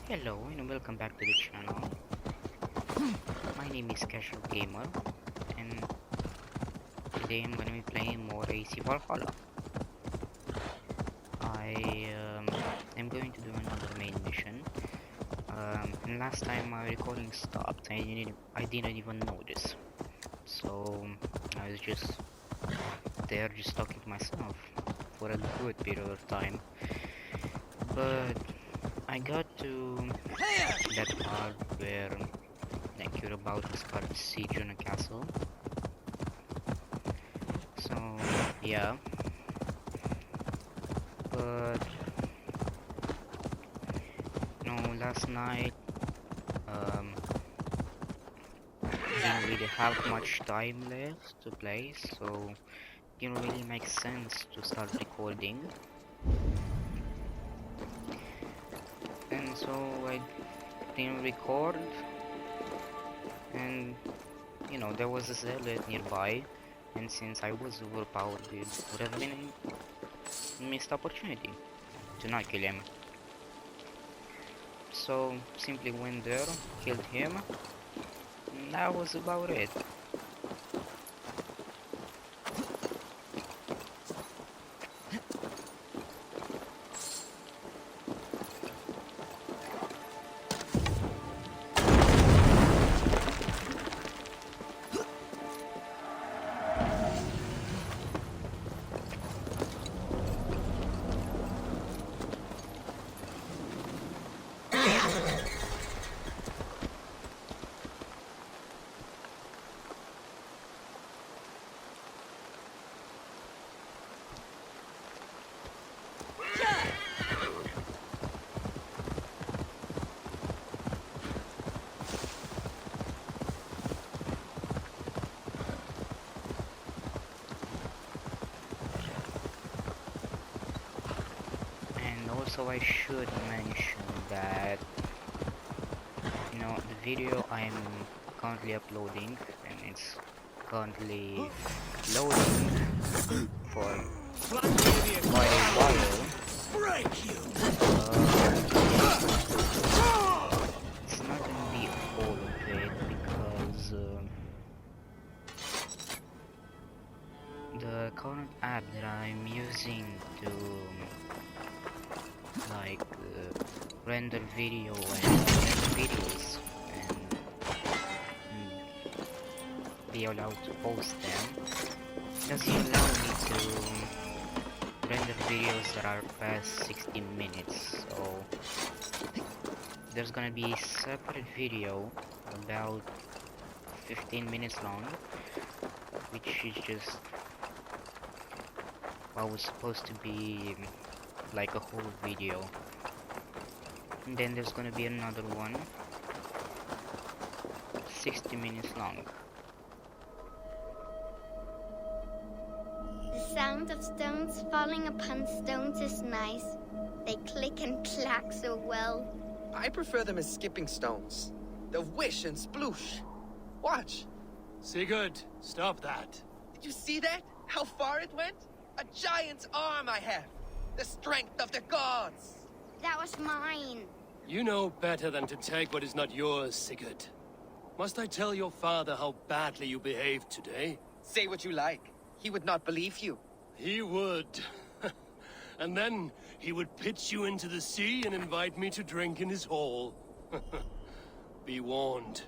Hello and welcome back to the channel. My name is Casual Gamer and today I'm gonna be playing more AC Valhalla. I am going to do another main mission. And last time my recording stopped, I didn't even notice. So I was just there just talking to myself for a good period of time. But I got to that part where like you're about to start a siege on a castle. So yeah, but last night didn't really have much time left to play, so it didn't really make sense to start recording. And so I didn't record, and there was a zealot nearby, and since I was overpowered, it would have been a missed opportunity to not kill him. So simply went there, killed him, and that was about it. And also I should mention that the video I'm currently uploading, and it's currently loading for quite a while. It's not gonna be all of it because the current app that I'm using to render video and edit videos and be allowed to post them doesn't allow me to render videos that are past 60 minutes. So there's gonna be a separate video about 15 minutes long, which is just what was supposed to be like a whole video. And then there's gonna be another one 60 minutes long. The sound of stones falling upon stones is nice. They click and clack so well. I prefer them as skipping stones. The whish and sploosh. Watch. Sigurd, stop that. Did you see that? How far it went? A giant's arm I have. The strength of the gods. That was mine. You know better than to take what is not yours, Sigurd. Must I tell your father how badly you behaved today? Say what you like. He would not believe you. He would. And then he would pitch you into the sea and invite me to drink in his hall. Be warned.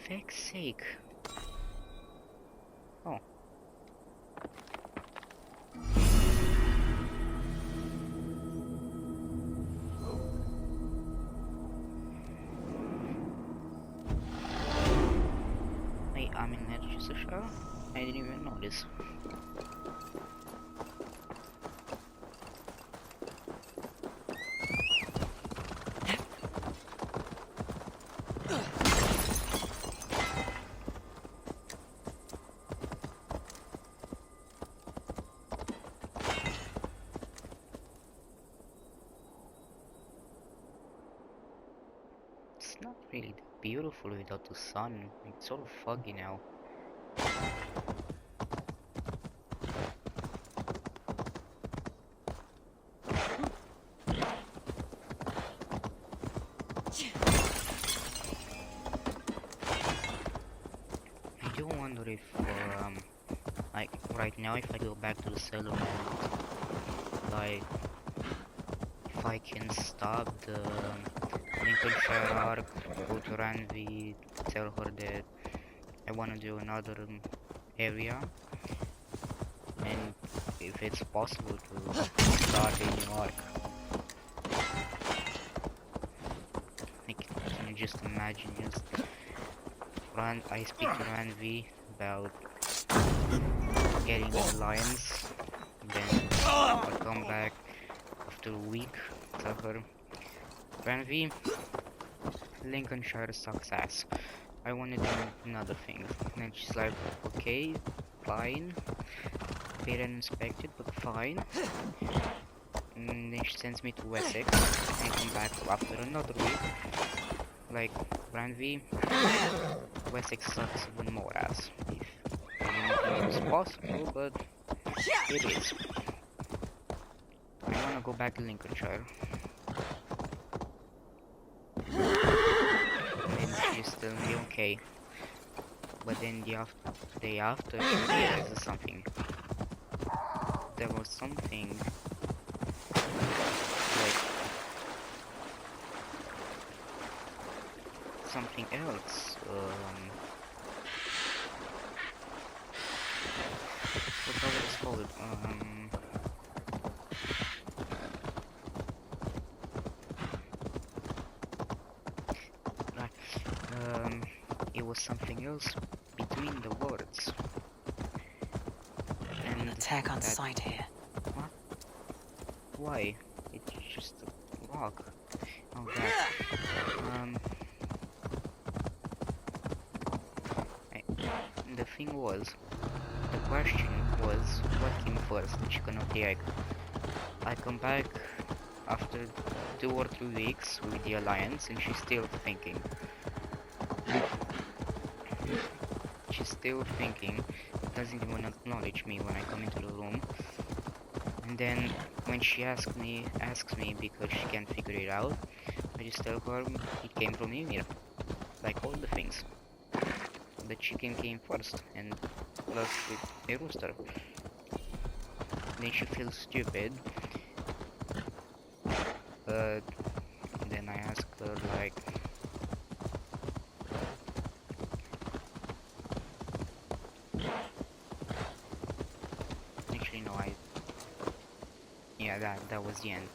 feck's sake. Oh. Wait, I'm in energy show? I didn't even notice. It's not really that beautiful without the sun. It's sort of foggy now. I do wonder if, like, right now if I go back to the settlement, like, if I can stop the Lincolnshire arc, go to Ranvi, tell her that I want to do another area, and if it's possible to start a new arc. Like, can you just imagine just I speak to Ranvi about getting an alliance, then I'll come back after a week, tell her, Ranvi, Lincolnshire sucks ass. I want to do another thing. And she's like, okay, fine. Paid and inspected, but fine. And then she sends me to Wessex. And I come back after another week. Like, Ranvi, Wessex sucks even more ass. If anything is possible, but it is. I wanna go back to Lincolnshire. She's still me okay, but then the day after she realizes something. There was something like something else. What was it called? It was something else between the words. And An attack on sight here. What? Why? It's just a rock. Oh god. The thing was, the question was, what came first, the chicken or the egg? I come back after 2 or 3 weeks with the alliance, and she's still thinking. She's still thinking, doesn't even acknowledge me when I come into the room. And then when she asks me because she can't figure it out, I just tell her it came from Ymir. Like all the things. The chicken came first, and plus with a rooster. Then she feels stupid. But then I ask her like, actually no, yeah, that was the end.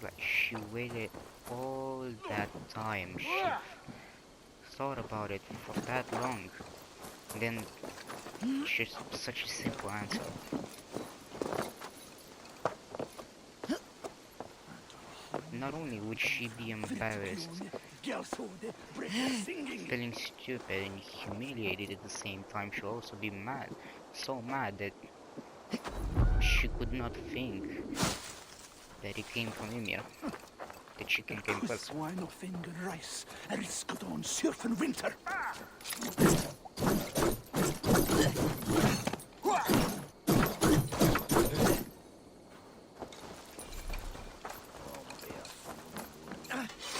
Like, she waited all that time. She thought about it for that long. And then just such a simple answer. Not only would she be embarrassed, feeling stupid and humiliated at the same time, she'll also be mad. So mad that she could not think that it came from Ymir. The chicken came first. Swine of finger rice, risket on surf and winter.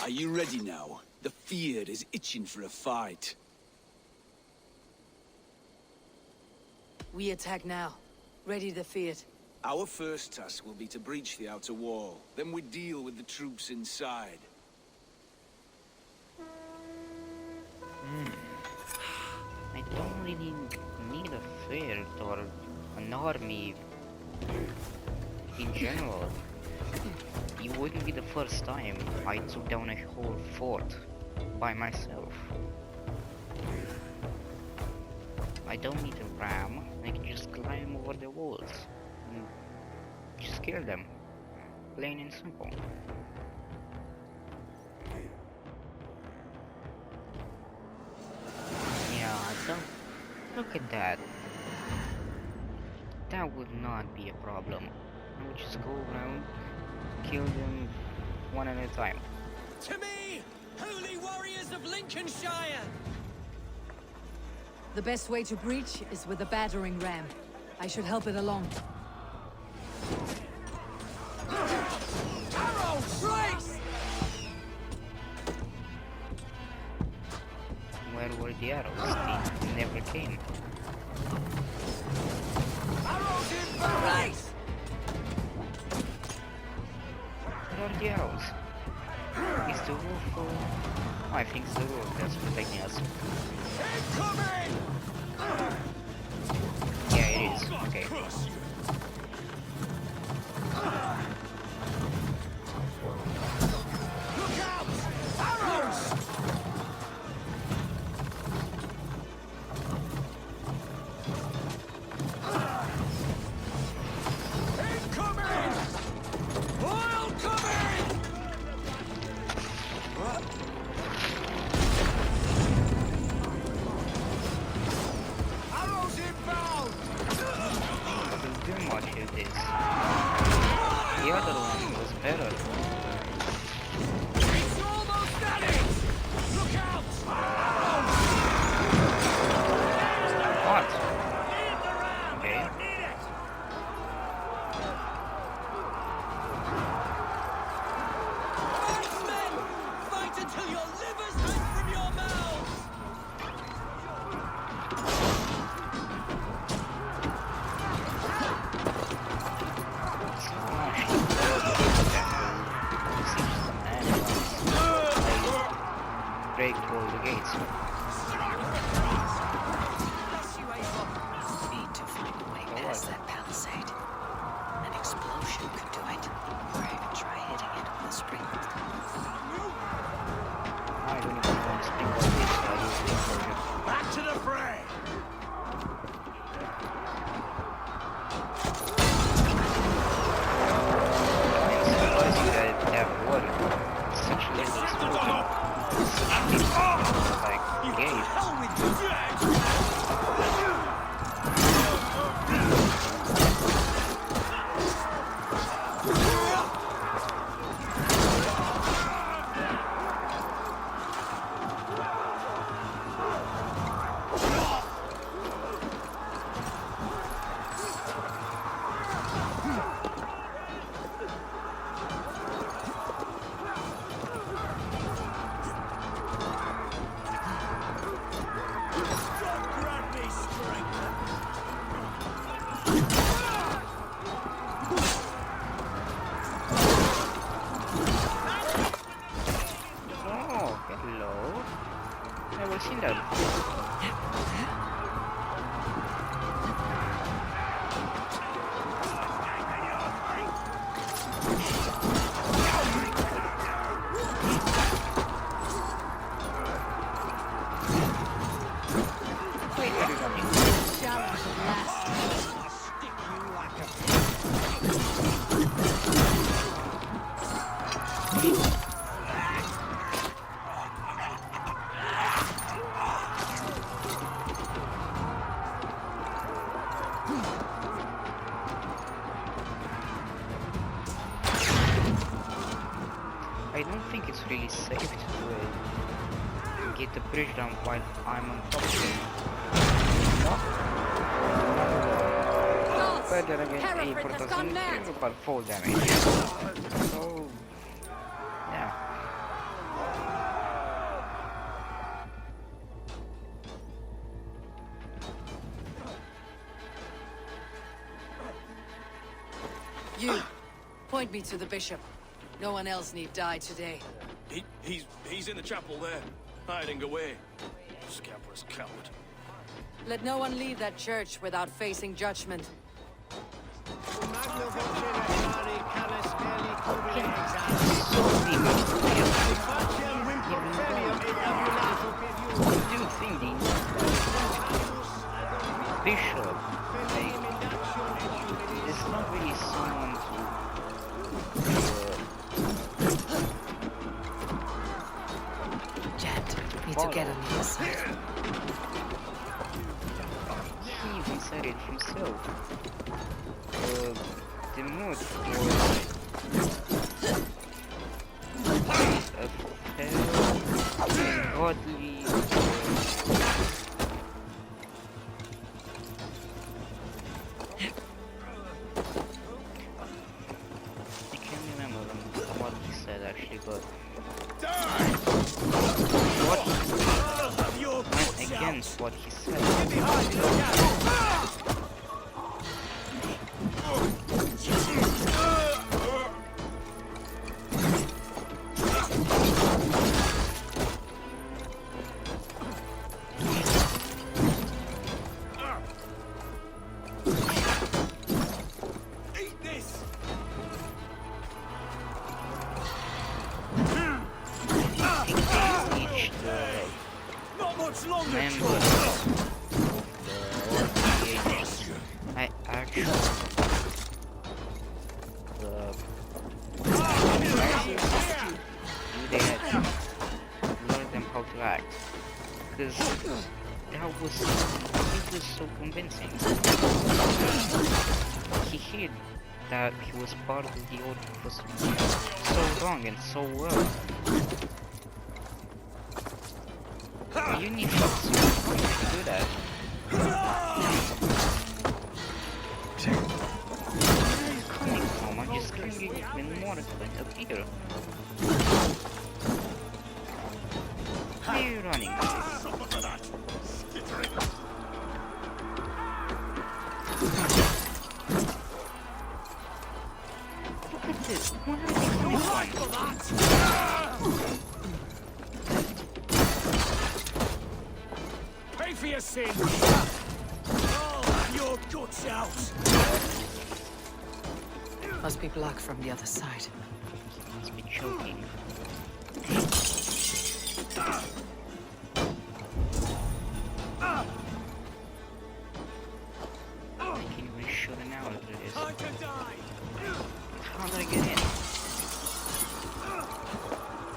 Are you ready now? The Feared is itching for a fight. We attack now. Ready the Fiat. Our first task will be to breach the outer wall. Then we deal with the troops inside. really need a fort or an army in general. It wouldn't be the first time I took down a whole fort by myself. I don't need a ram, I can just climb over the walls and just kill them. Plain and simple. Yeah, don't look at that. That would not be a problem. I would just go around, kill them one at a time. To me, holy warriors of Lincolnshire! The best way to breach is with a battering ram. I should help it along. Arrow strikes! Where were the arrows? They never came. Arrows in barrels! Where are the arrows? Is the wolf I think it's the wolf that's protecting us. Incoming! Yeah, it is. Okay. Look out! Arrows! Incoming! Oil coming! Arrows inbound! Doesn't do much of this. The other one was better. It's almost at it! Look out! What? Okay. Marksmen! Fight until your livers hang from your mouths! It's not much. Break all the gates. Need to find a way past that palisade. An explosion could do it. Or even try hitting it with a spring. I don't even want to speak about this. I use the explosion. Back to the fray! It's surprising that that water is such a little explosion. Like, gate. Hell with you! Grant me strength! Oh, hello. Never seen that. Wait, where are you running? Challenge at last. I don't think it's really safe to get the bridge down while I'm on top of it. Guards! But then again, Hereford April has doesn't gone mad! do about full damage. So, yeah. You, point me to the bishop. No one else need die today. He's in the chapel there, hiding away. Scabrous coward. Let no one leave that church without facing judgment. Bishop, like, it's not really someone Jet, need to get on the other side. he even said it himself. The mood was a fair and godly. I can't remember what he said actually, but what went against what he said. Each member of the organization, I actually they had learned them how to act, because it was so convincing. He hid that he was part of the order for so long and so well. You need shots to do that. Coming from, I'm just screaming even more than appear. Where are you running? Look at this. Where are they coming from? Pay for your sins! Oh, your guts out! Must be blocked from the other side. He must be choking. I can even shoot an arrow through this. Time to die! How did I get in?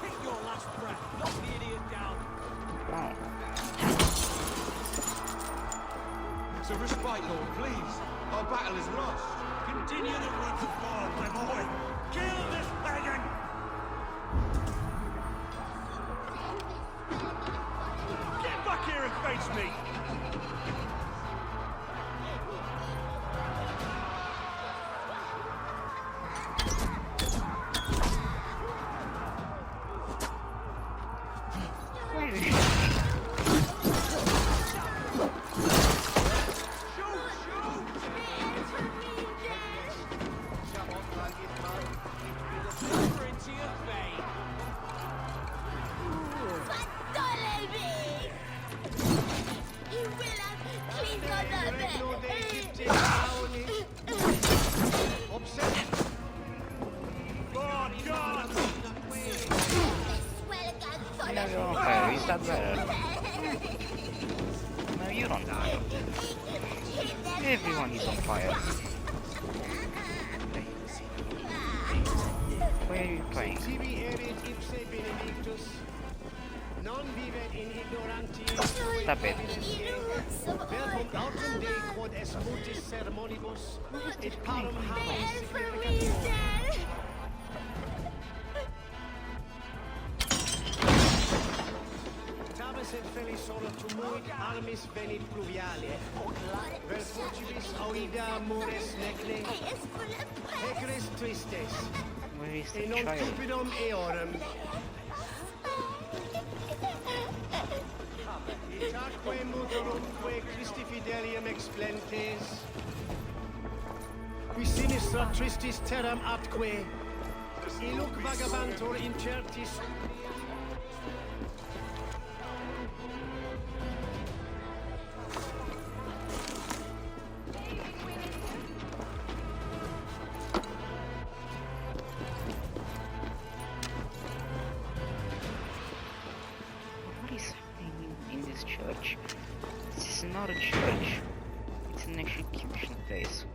Take your last breath, knock the idiot down! Oh. It's a respite, Lord, please. Our battle is lost. Continue the route of war, my boy! Kill this pagan! Get back here and face me! Where is she? No, you're on fire. Is that better? No, you don't die. Everyone is on fire. Where are you playing? Stop it. et felisolo tumuit armis venit pluviale. Vel fugibis auida mores necle. Ecres tristes. Where is E the non child? cupidum eorum. Itaque mutorumque Christi fidelium explentes. Qui sinistra tristis terram atque. Iluc vagabantur incertis. what is happening in this church? This is not a church. It's an execution place.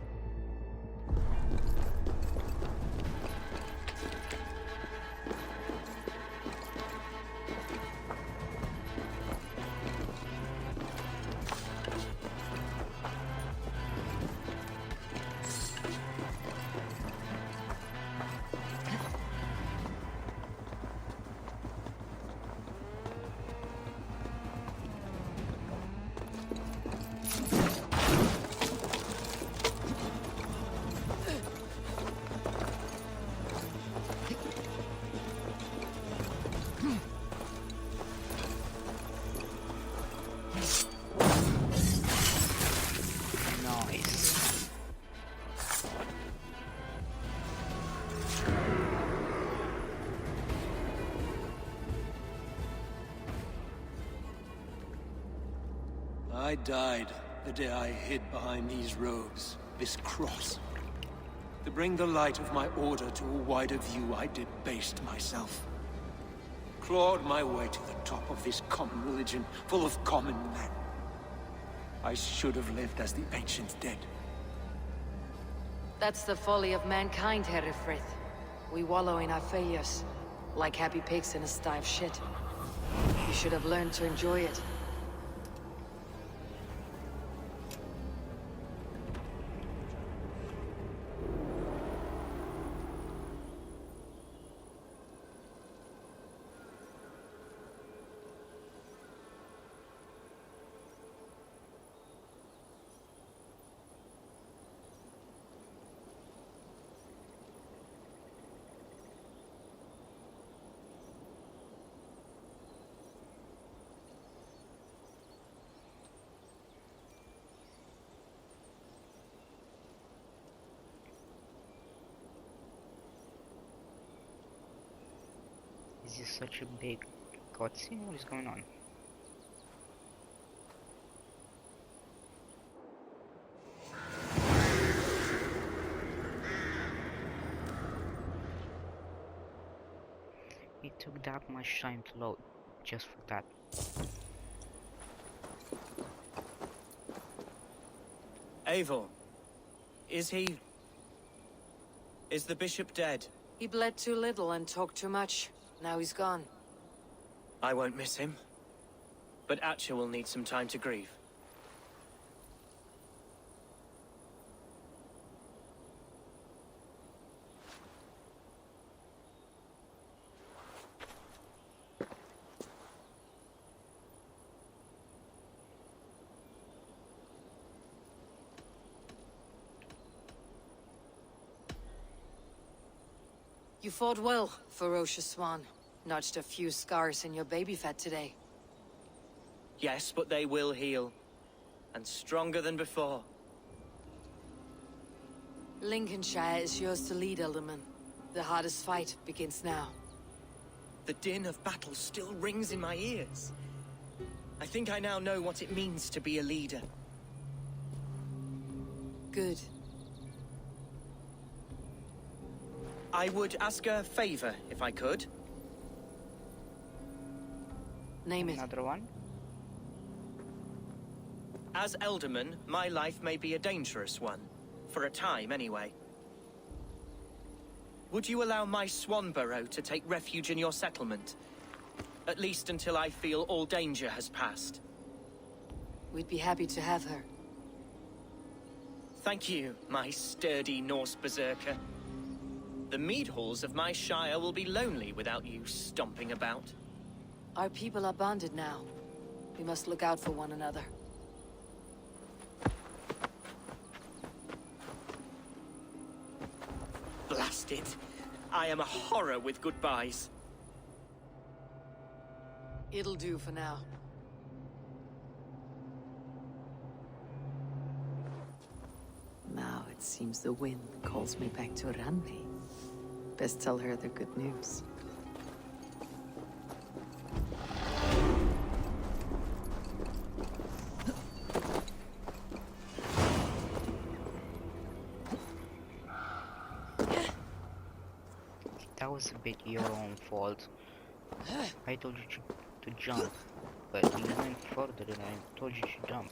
Nice. I died the day I hid behind these robes, this cross. To bring the light of my order to a wider view, I debased myself. Clawed my way to the top of this common religion, full of common men. I should have lived as the ancient dead. That's the folly of mankind, Herefrith. We wallow in our failures, like happy pigs in a sty of shit. You should have learned to enjoy it. Is this such a big cutscene? What is going on? It took that much time to load, just for that. Eivor, is the bishop dead? He bled too little and talked too much. Now he's gone. I won't miss him. But Atcha will need some time to grieve. You fought well, ferocious swan. Notched a few scars in your baby fat today. Yes, but they will heal. And stronger than before. Lincolnshire is yours to lead, Elderman. The hardest fight begins now. The din of battle still rings in my ears. I think I now know what it means to be a leader. Good. I would ask a favor, if I could. Name it. Another one? As Elderman, my life may be a dangerous one. For a time, anyway. Would you allow my Swanborough to take refuge in your settlement? At least until I feel all danger has passed. We'd be happy to have her. Thank you, my sturdy Norse berserker. The mead halls of my shire will be lonely without you stomping about. Our people are bonded now. We must look out for one another. Blast it. I am a horror with goodbyes. It'll do for now. Now it seems the wind calls me back to Ranvi. Best tell her the good news. That was a bit your own fault. I told you to to jump, but you went further than I told you to jump.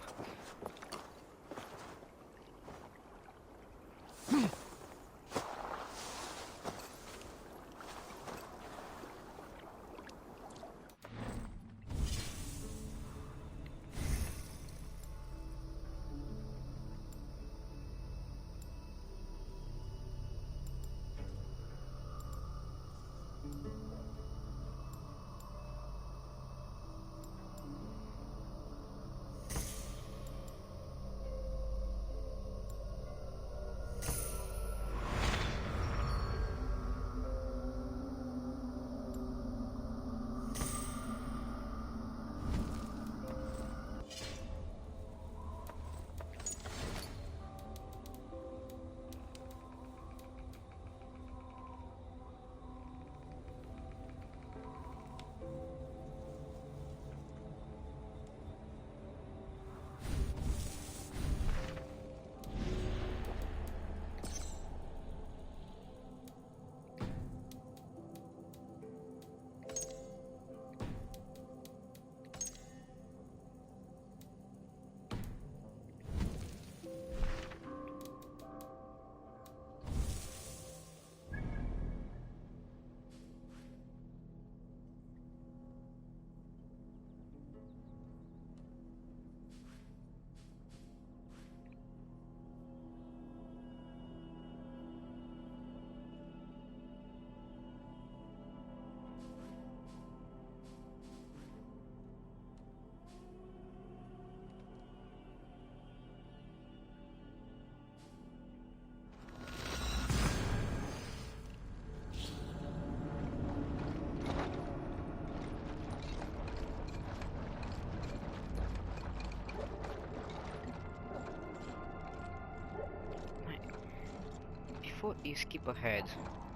Before you skip ahead,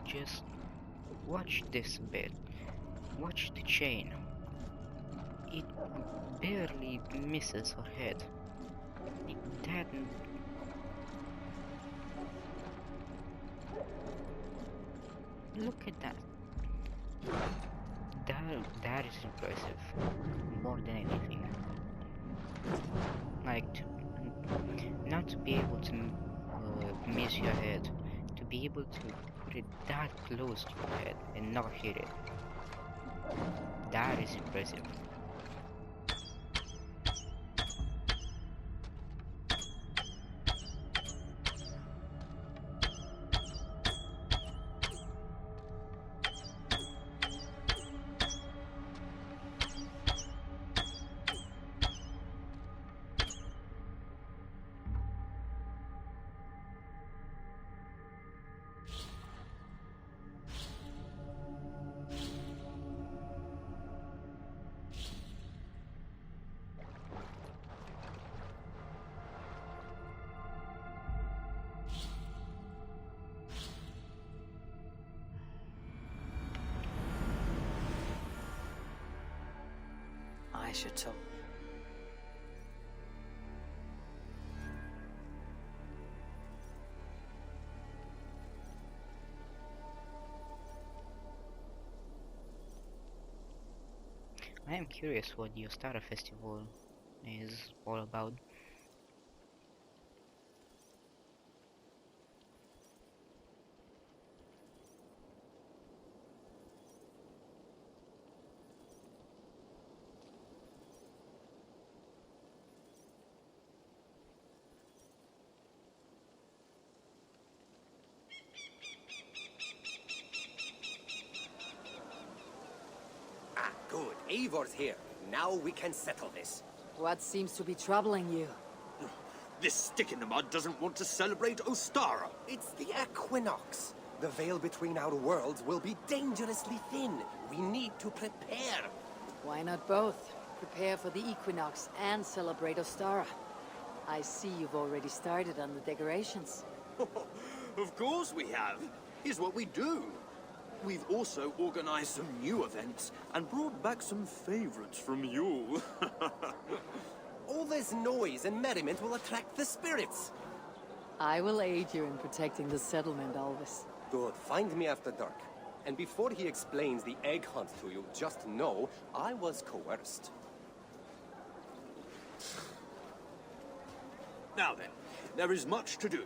just watch this bit. Watch the chain. It barely misses her head. That... Look at that. That is impressive. More than anything. Like, not to be able to miss your head. To be able to put it that close to your head and not hit it. That is impressive. I should tell. I am curious what the Ostara festival is all about. Good. Eivor's here. Now we can settle this. What seems to be troubling you? This stick in the mud doesn't want to celebrate Ostara. It's the equinox. The veil between our worlds will be dangerously thin. We need to prepare. Why not both? Prepare for the equinox and celebrate Ostara. I see you've already started on the decorations. Of course we have. Here's what we do. We've also organized some new events and brought back some favorites from you. All this noise and merriment will attract the spirits. I will aid you in protecting the settlement, Alvis. Good. Find me after dark. And before he explains the egg hunt to you, just know I was coerced. Now then, there is much to do.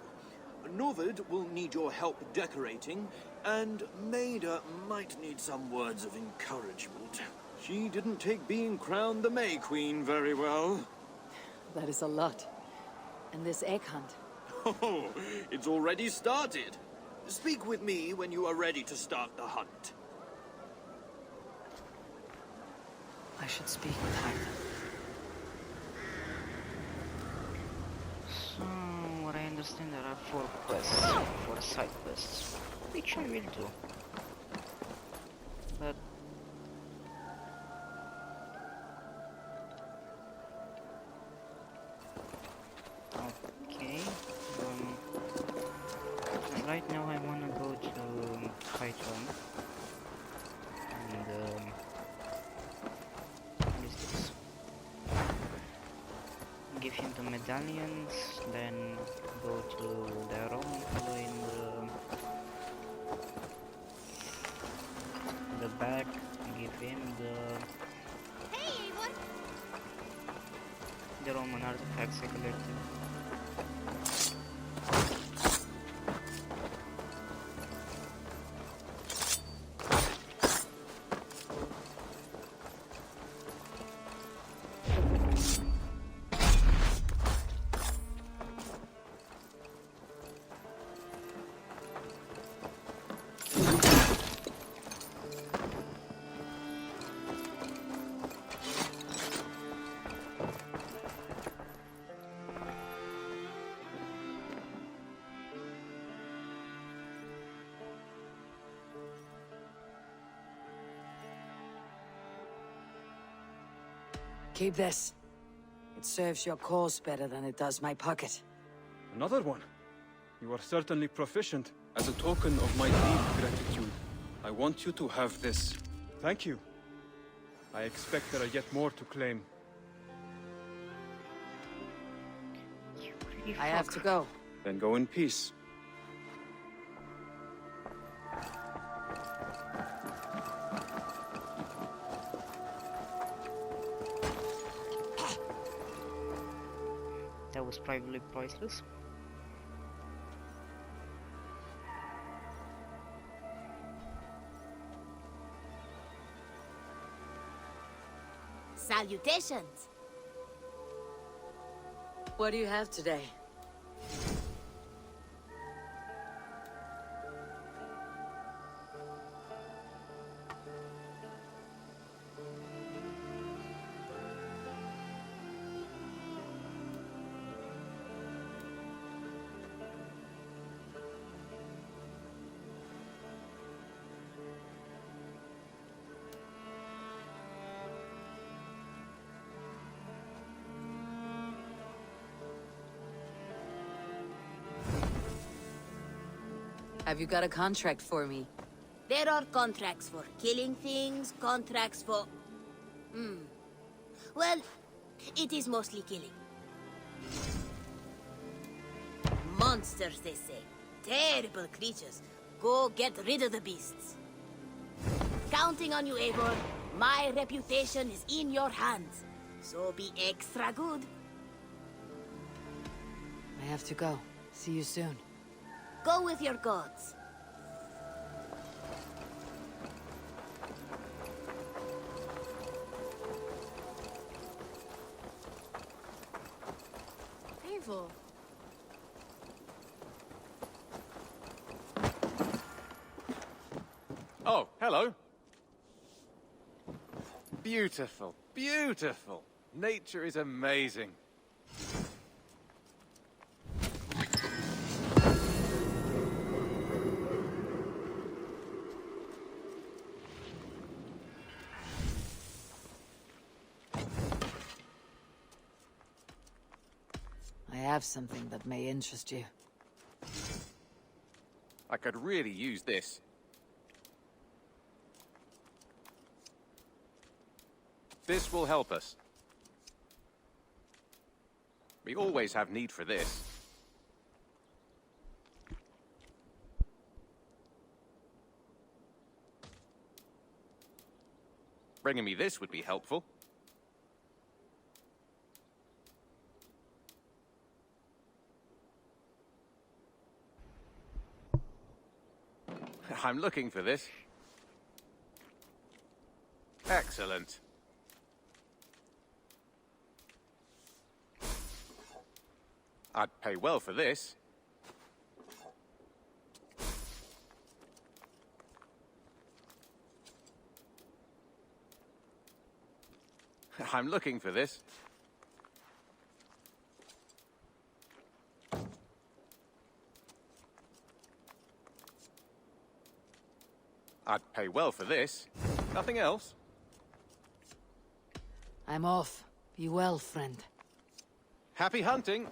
Novid will need your help decorating, and Maida might need some words of encouragement. She didn't take being crowned the May Queen very well. That is a lot. And this egg hunt. Oh, it's already started. Speak with me when you are ready to start the hunt. I should speak with Hyden. So, what I understand, there are 4 quests, 4 side quests, which I will do. But okay, right now I wanna go to Python and what is this? Give him the medallions, then go to the Rome following the bag, give him the Roman artifacts I collected. Keep this. It serves your cause better than it does my pocket. Another one? You are certainly proficient. As a token of my deep gratitude, I want you to have this. Thank you. I expect there are yet more to claim. I have to go. Then go in peace. That was probably priceless. Salutations! What do you have today? Have you got a contract for me? There are contracts for killing things, contracts for... Well, it is mostly killing. Monsters, they say. Terrible creatures. Go get rid of the beasts. Counting on you, Eivor. My reputation is in your hands. So be extra good. I have to go. See you soon. Go with your gods. Eivor. Oh, hello. Beautiful, beautiful. Nature is amazing. I have something that may interest you. I could really use this. This will help us. We always have need for this. Bringing me this would be helpful. I'm looking for this. Excellent. I'd pay well for this. I'm looking for this. I'd pay well for this. Nothing else? I'm off. Be well, friend. Happy hunting!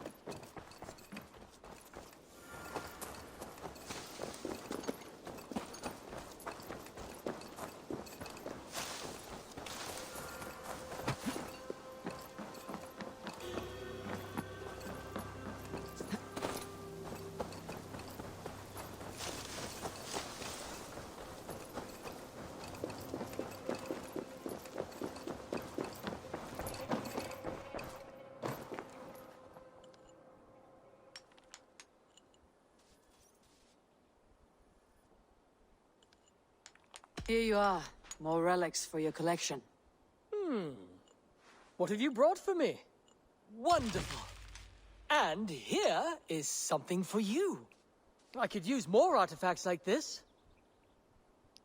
Here you are. More relics for your collection. What have you brought for me? Wonderful. And here is something for you. I could use more artifacts like this.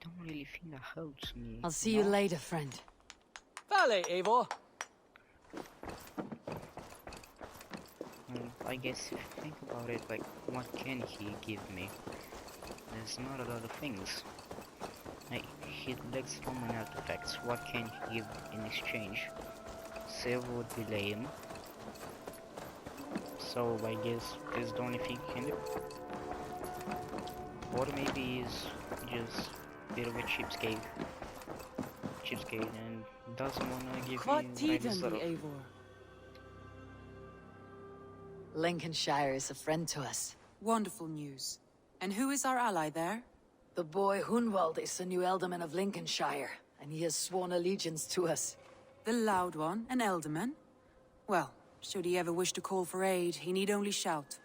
Don't really think that helps me. I'll see you later, friend. Vale, Eivor. Well, I guess if you think about it, like, what can he give me? There's not a lot of things. Like, he collects Roman artifacts. What can he give in exchange? Silver would be lame. So I guess this is the only thing he can do. Or maybe he's just a bit of a cheapskate. And doesn't wanna give me what I deserve. Eivor. Lincolnshire is a friend to us. Wonderful news. And who is our ally there? The boy Hunwald is the new alderman of Lincolnshire, and he has sworn allegiance to us. The loud one, an alderman? Well, should he ever wish to call for aid, he need only shout.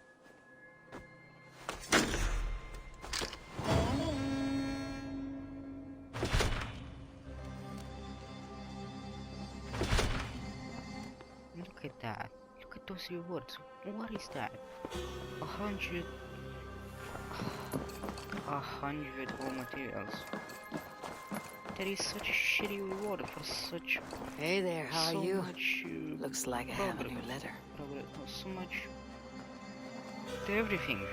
Look at that. Look at those rewards. What is that? 100 raw materials. That is such a shitty reward for such. Hey there, how so are you? Much, Looks like I have a new letter. So much. To everything.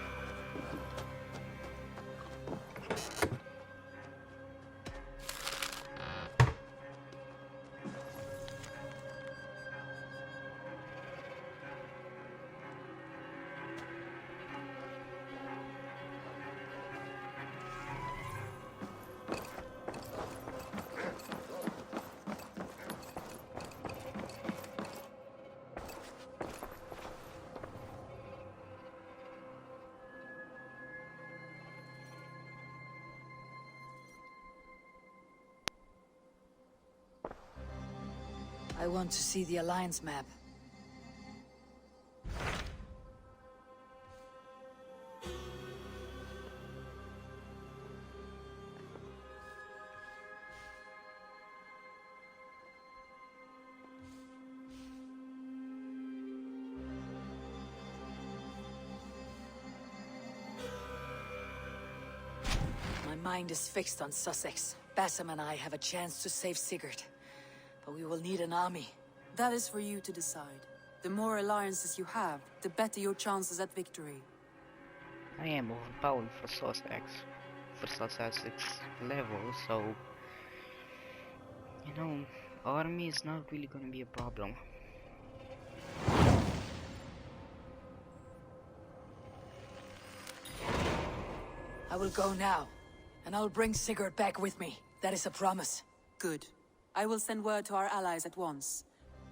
I want to see the Alliance map. My mind is fixed on Sussex. Bassam and I have a chance to save Sigurd. But we will need an army. That is for you to decide. The more alliances you have, the better your chances at victory. I am overpowered for Sussex's level, so you know, army is not really gonna be a problem. I will go now, and I'll bring Sigurd back with me. That is a promise. Good. I will send word to our allies at once.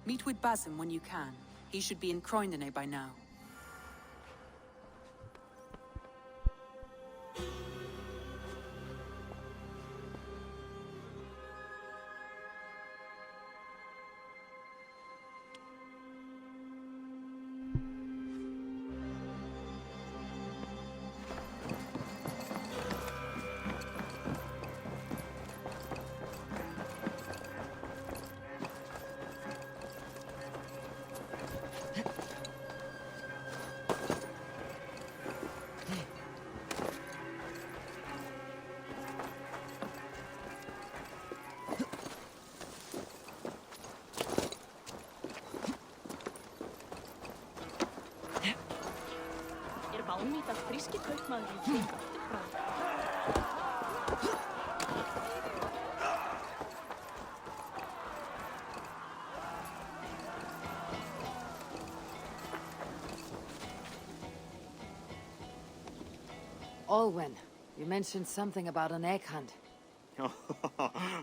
Meet with Basim when you can. He should be in Croydon by now. Olwen, you mentioned something about an egg hunt.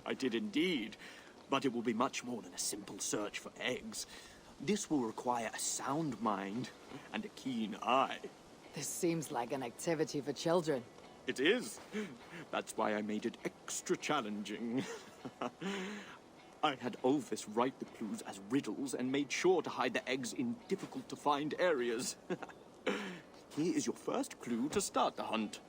I did indeed. But it will be much more than a simple search for eggs. This will require a sound mind and a keen eye. This seems like an activity for children. It is. That's why I made it extra challenging. I had Olvis write the clues as riddles and made sure to hide the eggs in difficult-to-find areas. Here is your first clue to start the hunt.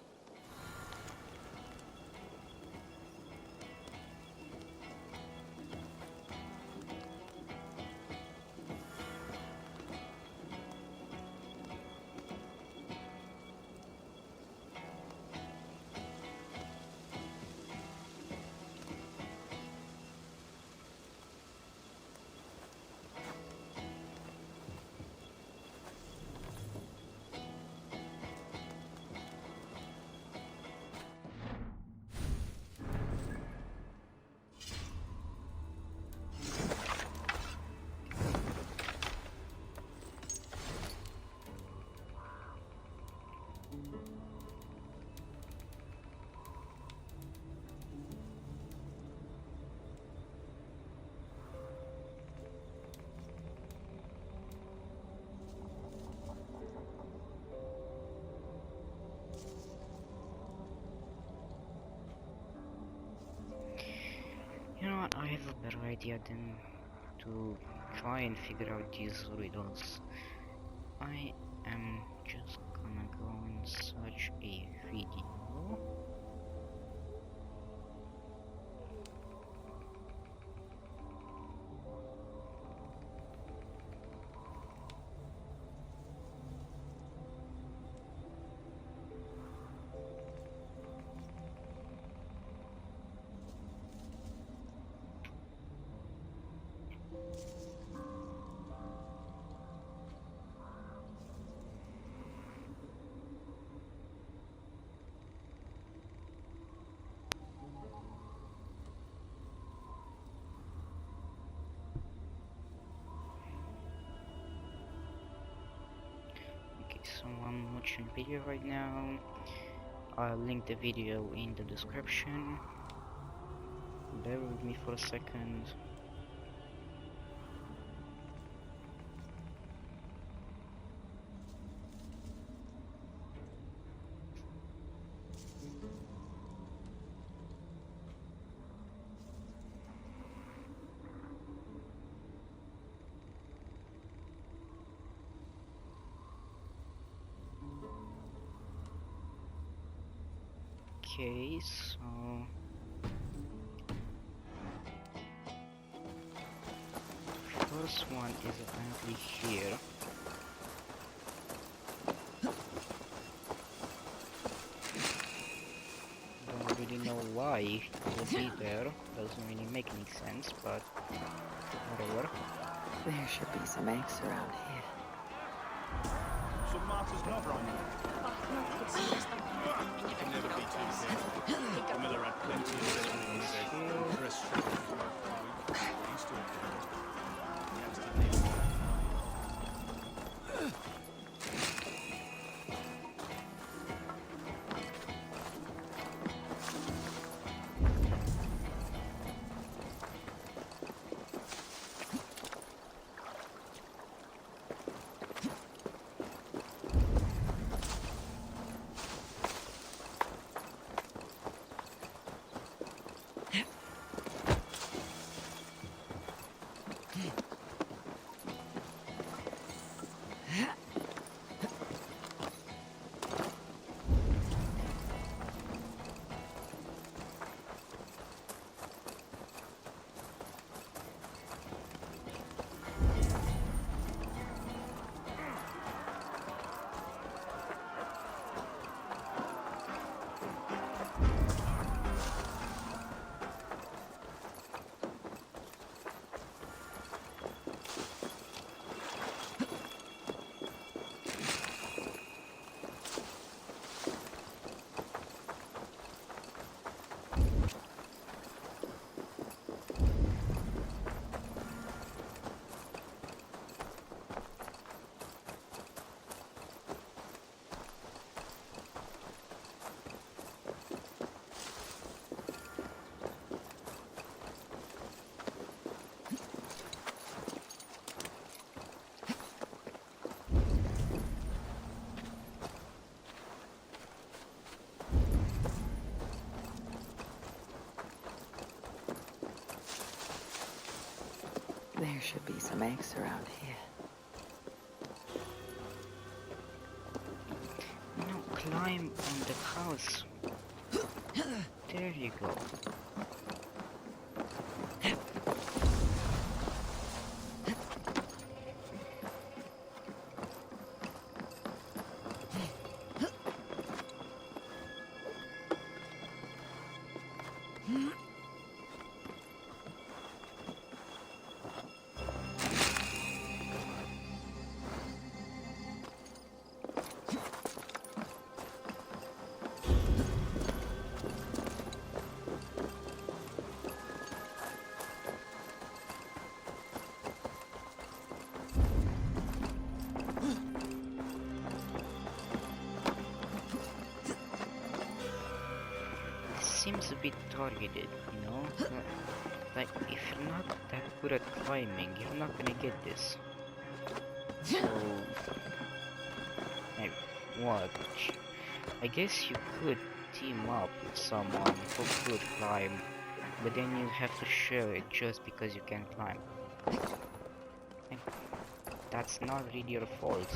You know what, I have a better idea than to try and figure out these riddles. I am just gonna go and search a video. So I'm watching video right now. I'll link the video in the description. Bear with me for a second. Okay, so first one is apparently here. Don't really know why it will be there. Doesn't really make any sense, but whatever. There should be some eggs around here. Some martyrs not wrong. You can never be too careful. The miller had plenty of vegetables there. Restaurant. Used to it. There should be some eggs around here. No, climb on the house. There you go. Seems a bit targeted, you know? Like, if you're not that good at climbing, you're not gonna get this. So... Like, what? I guess you could team up with someone who could climb, but then you have to share it just because you can climb. Like, that's not really your fault.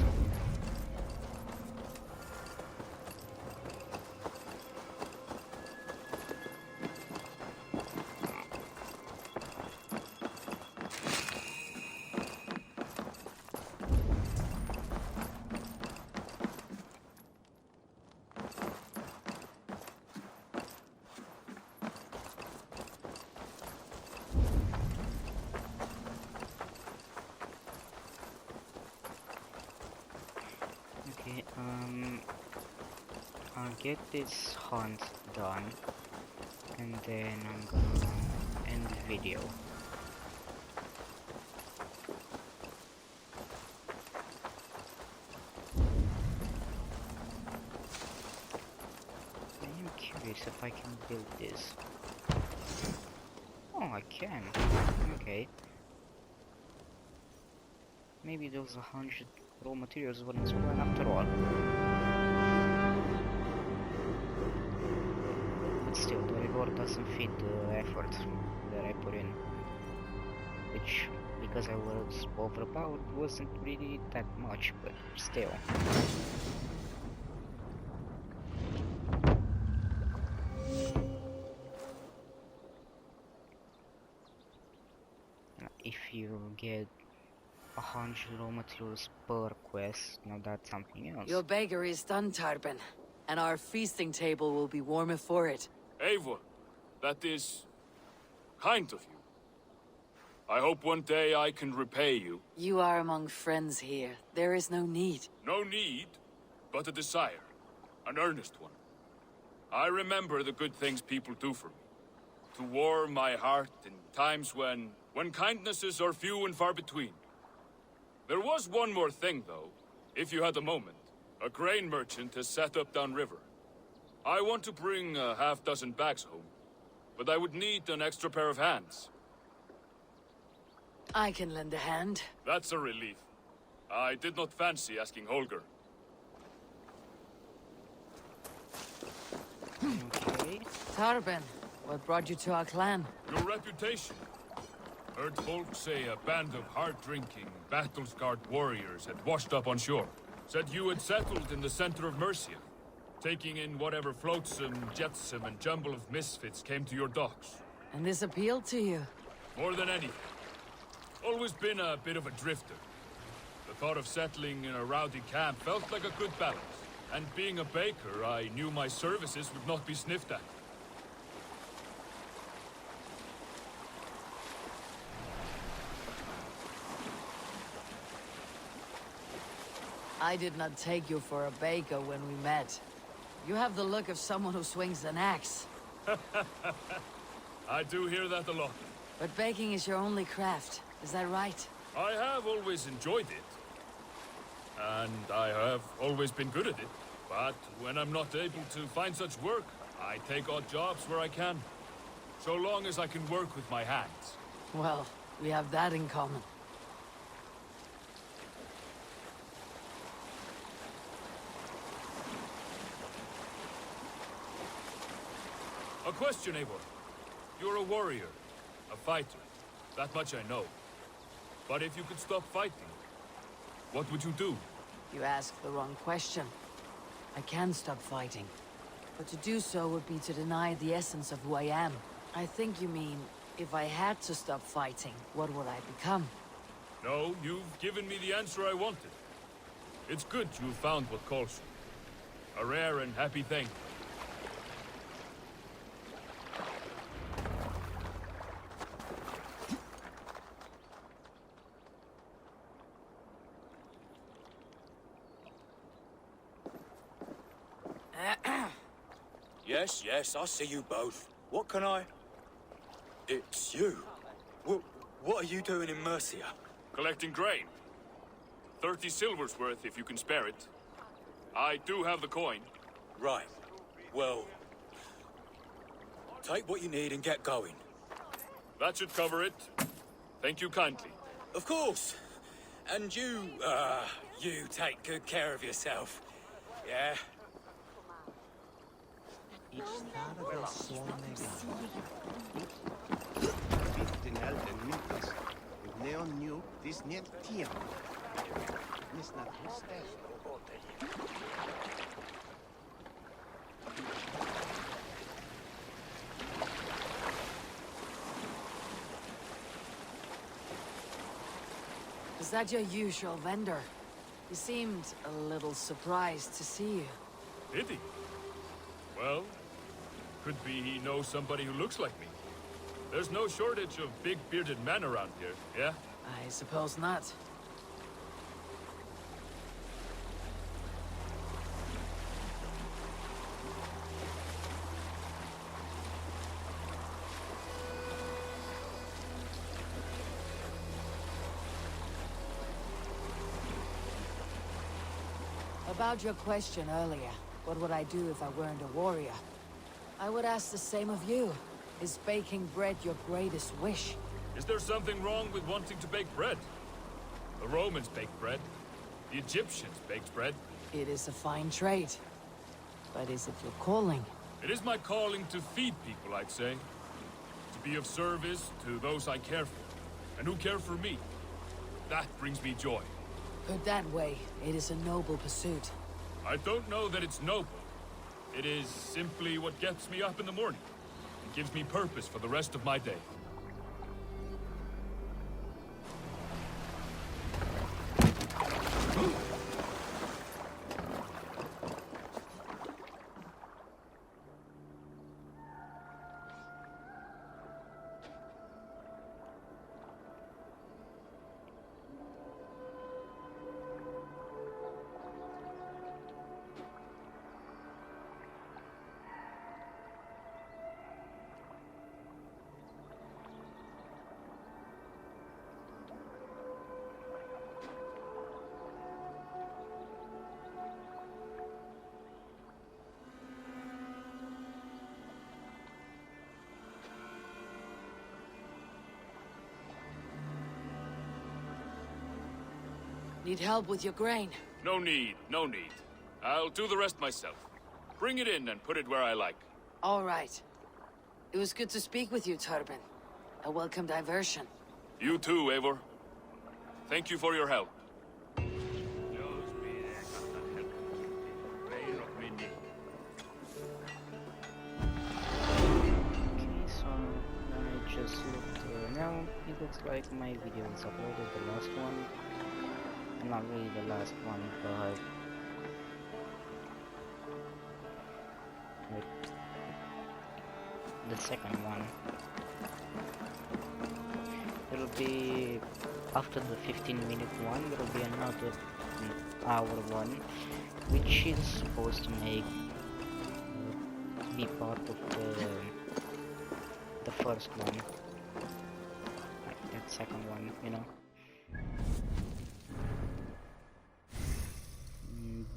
Okay, I'll get this hunt done, and then I'm gonna end the video. I am curious if I can build this. Oh, I can. Okay. Maybe those 100 raw materials weren't so bad after all. But still, the reward doesn't fit the effort that I put in. Which, because I was overpowered, wasn't really that much, but still. If you get 100 raw materials per quest, now that's something else. Your bakery is done, Tarben, and our feasting table will be warmer for it. Eivor, that is kind of you. I hope one day I can repay you. You are among friends here. There is no need. No need, but a desire. An earnest one. I remember the good things people do for me. To warm my heart in times when kindnesses are few and far between. There was one more thing, though, if you had a moment. A grain merchant has set up downriver. I want to bring a half-dozen bags home, but I would need an extra pair of hands. I can lend a hand. That's a relief. I did not fancy asking Holger. Okay. Tarben, what brought you to our clan? Your reputation. Heard folk say a band of hard-drinking, battle-scarred warriors had washed up on shore. Said you had settled in the center of Mercia, taking in whatever flotsam, jetsam, and jumble of misfits came to your docks. And this appealed to you? More than anything. Always been a bit of a drifter. The thought of settling in a rowdy camp felt like a good balance. And being a baker, I knew my services would not be sniffed at. I did not take you for a baker when we met. You have the look of someone who swings an axe. I do hear that a lot. But baking is your only craft, is that right? I have always enjoyed it. And I have always been good at it. But when I'm not able to find such work, I take odd jobs where I can. So long as I can work with my hands. Well, we have that in common. A question, Eivor. You're a warrior, a fighter. That much I know. But if you could stop fighting, what would you do? You asked the wrong question. I can stop fighting. But to do so would be to deny the essence of who I am. I think you mean, if I had to stop fighting, what would I become? No, you've given me the answer I wanted. It's good you found what calls you. A rare and happy thing. Yes, yes, I see you both. What can I... It's you. What are you doing in Mercia? Collecting grain. 30 silver's worth if you can spare it. I do have the coin. Right. Well... take what you need and get going. That should cover it. Thank you kindly. Of course. And you take good care of yourself. Yeah? Is that your usual vendor? He seemed a little surprised to see you. Did he? Well, could be he knows somebody who looks like me. There's no shortage of big bearded men around here, yeah? I suppose not. About your question earlier, what would I do if I weren't a warrior? I would ask the same of you. Is baking bread your greatest wish? Is there something wrong with wanting to bake bread? The Romans baked bread. The Egyptians baked bread. It is a fine trade. But is it your calling? It is my calling to feed people, I'd say. To be of service to those I care for, and who care for me. That brings me joy. Put that way, it is a noble pursuit. I don't know that it's noble. It is simply what gets me up in the morning. It gives me purpose for the rest of my day. Need help with your grain? No need, no need. I'll do the rest myself. Bring it in and put it where I like. All right. It was good to speak with you, Turbin. A welcome diversion. You too, Eivor. Thank you for your help. I just looked now, it looks like my video is uploaded, the last one. Not really the last one, but the second one. It'll be after the 15-minute one, there'll be another hour one, which is supposed to make be part of the first one, like that second one, you know.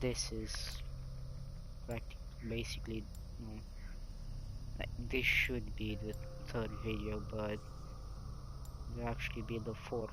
This is basically, like, this should be the third video, but it'll actually be the fourth.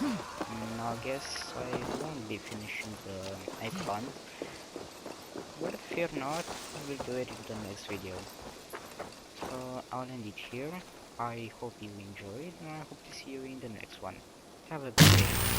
I guess I won't be finishing the icon, but fear not, I will do it in the next video. So I'll end it here. I hope you enjoyed, and I hope to see you in the next one. Have a good day.